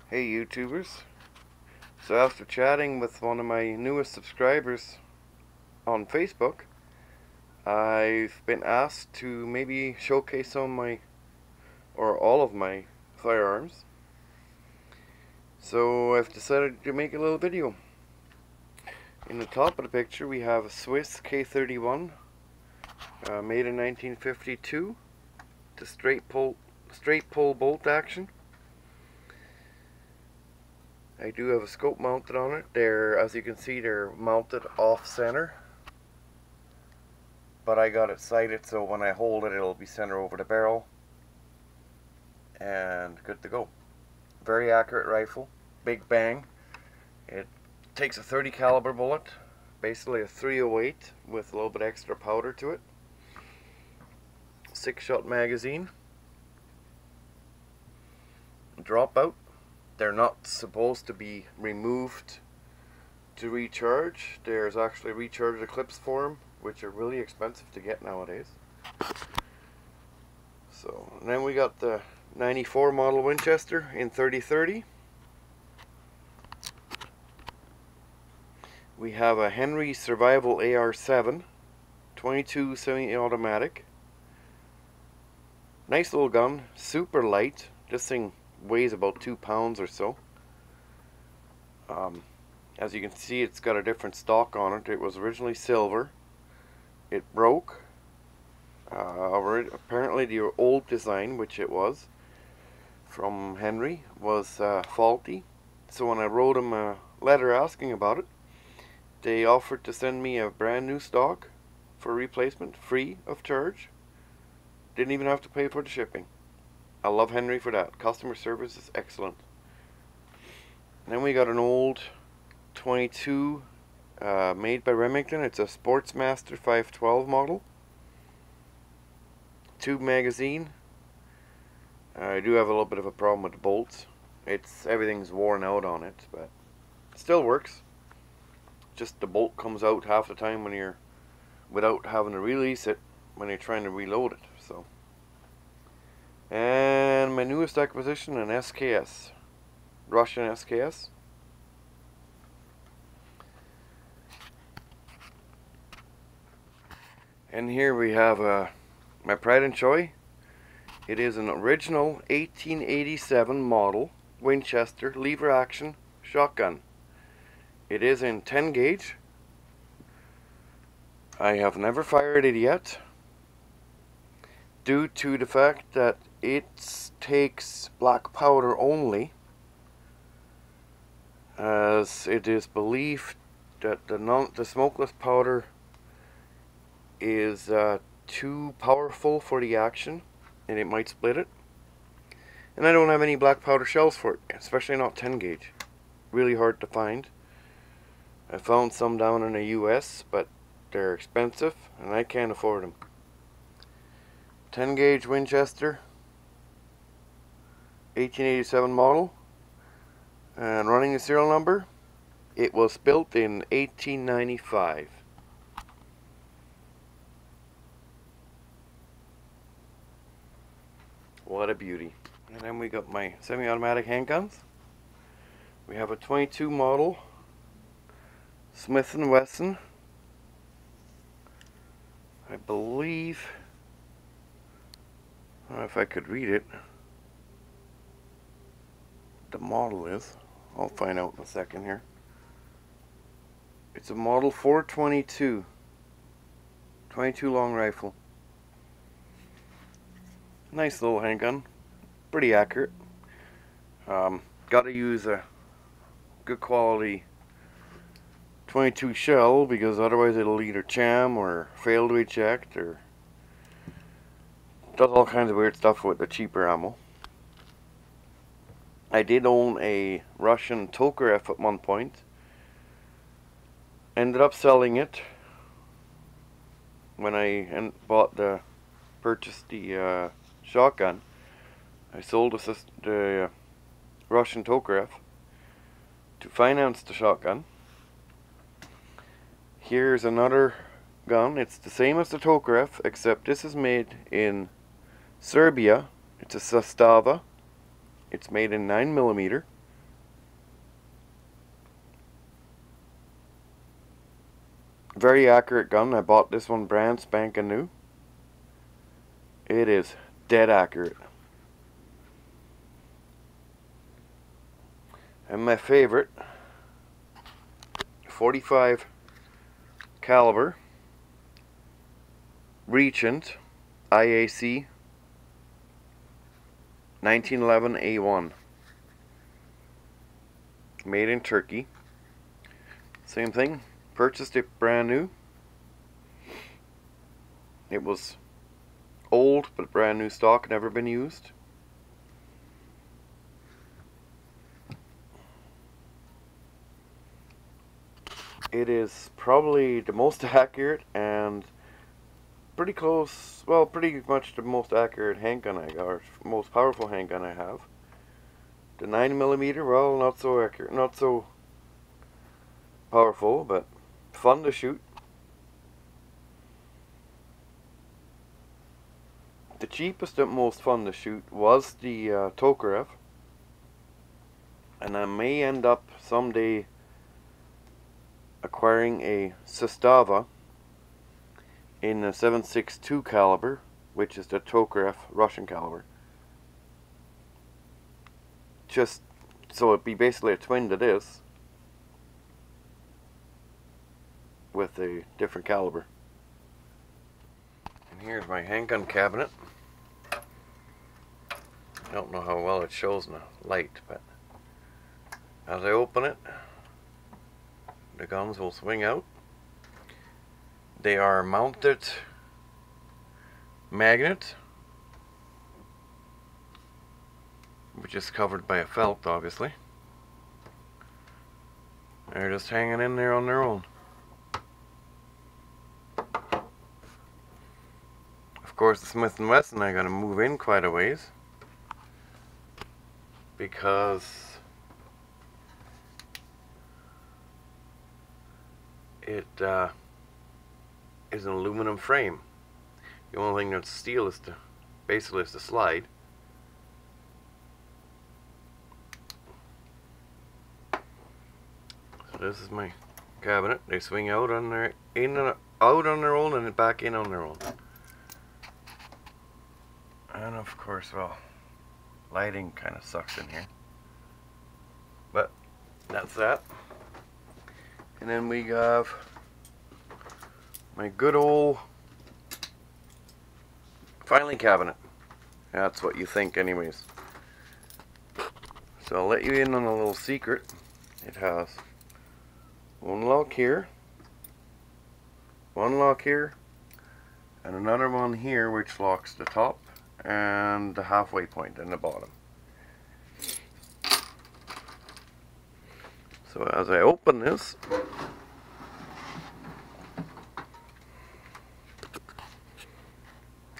Hey YouTubers. So after chatting with one of my newest subscribers on Facebook, I've been asked to maybe showcase some of my, or all of my firearms. So I've decided to make a little video. In the top of the picture we have a Swiss K31 made in 1952 to straight pull bolt action. I do have a scope mounted on it. As you can see, they're mounted off center, but I got it sighted so when I hold it, it'll be center over the barrel and good to go. Very accurate rifle, big bang. It takes a 30 caliber bullet, basically a 308 with a little bit extra powder to it. 6-shot magazine. Dropout. They're not supposed to be removed to recharge. There's actually rechargeable clips for them, which are really expensive to get nowadays. So, and then we got the 94 model Winchester in 30-30. We have a Henry Survival AR-7, 22 semi-automatic. Nice little gun, super light. This thing weighs about 2 pounds or so. As you can see, it's got a different stock on it. It was originally silver. It broke. Apparently the old design, which it was from Henry, was faulty. So when I wrote them a letter asking about it, they offered to send me a brand new stock for replacement, free of charge. Didn't even have to pay for the shipping. I love Henry for that. Customer service is excellent. And then we got an old 22 made by Remington. It's a Sportsmaster 512 model. Tube magazine. I do have a little bit of a problem with the bolts. Everything's worn out on it, but it still works. Just the bolt comes out half the time when you're without having to release it when you're trying to reload it. So. And my newest acquisition, an SKS, Russian SKS. And here we have my pride and joy. It is an original 1887 model Winchester lever action shotgun. It is in 10 gauge. I have never fired it yet, due to the fact that it takes black powder only, as it is believed that the smokeless powder is too powerful for the action and it might split it. And I don't have any black powder shells for it, especially not 10 gauge. Really hard to find. I found some down in the US, but they're expensive and I can't afford them. 10 gauge Winchester, 1887 model, and running the serial number, it was built in 1895. What a beauty. And then we got my semi-automatic handguns. We have a 22 model Smith & Wesson. I believe, I don't know if I could read it, the model is. I'll find out in a second here. It's a model 422, 22 long rifle. Nice little handgun, pretty accurate. Got to use a good quality 22 shell, because otherwise it'll either jam or fail to eject or does all kinds of weird stuff with the cheaper ammo. I did own a Russian Tokarev at one point. Ended up selling it when I purchased the shotgun. I sold the Russian Tokarev to finance the shotgun. Here's another gun. It's the same as the Tokarev, except this is made in Serbia. It's a Sastava. It's made in 9mm. very accurate gun. I bought this one brand spanking new. It is dead accurate. And my favorite 45 caliber Regent IAC 1911 A1, made in Turkey. Same thing, purchased it brand new. It was old but brand new stock, never been used. It is probably the most accurate and pretty close, well, pretty much the most accurate handgun I got, or most powerful handgun I have. The 9mm, well, not so accurate, not so powerful, but fun to shoot. The cheapest and most fun to shoot was the Tokarev, and I may end up someday acquiring a Sestava in a 7.62 caliber, which is the Tokarev Russian caliber. Just so it'd be basically a twin to this, with a different caliber. And here's my handgun cabinet. I don't know how well it shows in the light, but as I open it, the guns will swing out. They are mounted magnet, which is covered by a felt, obviously. They're just hanging in there on their own. Of course, the Smith & Wesson I gotta move in quite a ways, because it is an aluminum frame. The only thing that's steel is basically the slide. So this is my cabinet. They swing out on their out on their own and back in on their own. And of course, well, lighting kind of sucks in here, but that's that. And then we have my good old filing cabinet. That's what you think anyways. So I'll let you in on a little secret. It has one lock here, and another one here which locks the top and the halfway point in the bottom. So as I open this,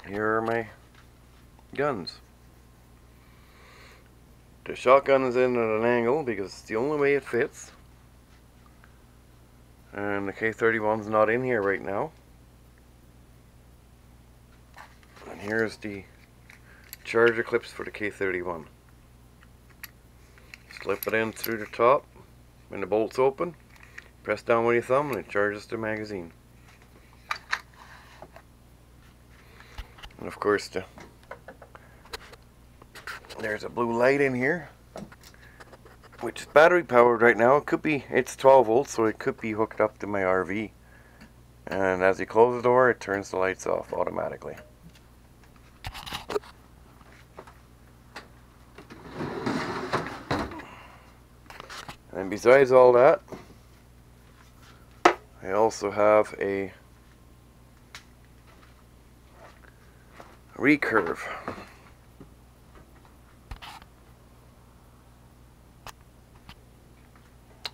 here are my guns. The shotgun is in at an angle because it's the only way it fits. And the K31's not in here right now. And here's the charger clips for the K31. Slip it in through the top. When the bolt's open, press down with your thumb and it charges the magazine. And of course, there's a blue light in here, which is battery powered right now. It's 12 volts, so it could be hooked up to my RV. And as you close the door, it turns the lights off automatically. And besides all that, I also have a recurve,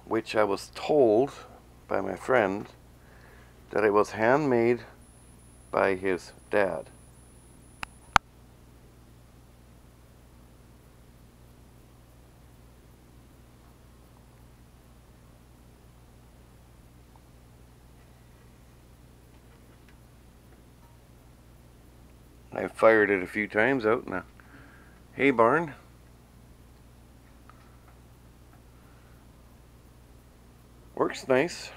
which I was told by my friend that it was handmade by his dad. I fired it a few times out in a hay barn. Works nice.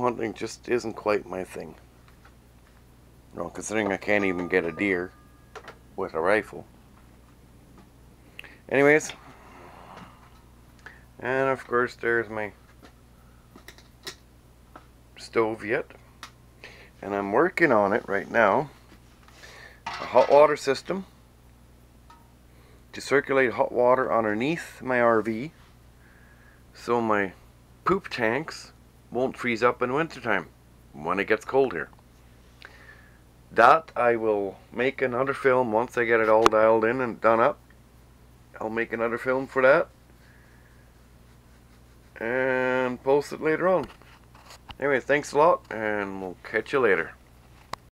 hunting just isn't quite my thing. You know, considering I can't even get a deer with a rifle. Anyways, and of course there's my stove yet, and I'm working on it right now. A hot water system to circulate hot water underneath my RV so my poop tanks won't freeze up in wintertime when it gets cold here. That I will make another film once I get it all dialed in and done up. I'll make another film for that and post it later on. Anyways, thanks a lot, and we'll catch you later.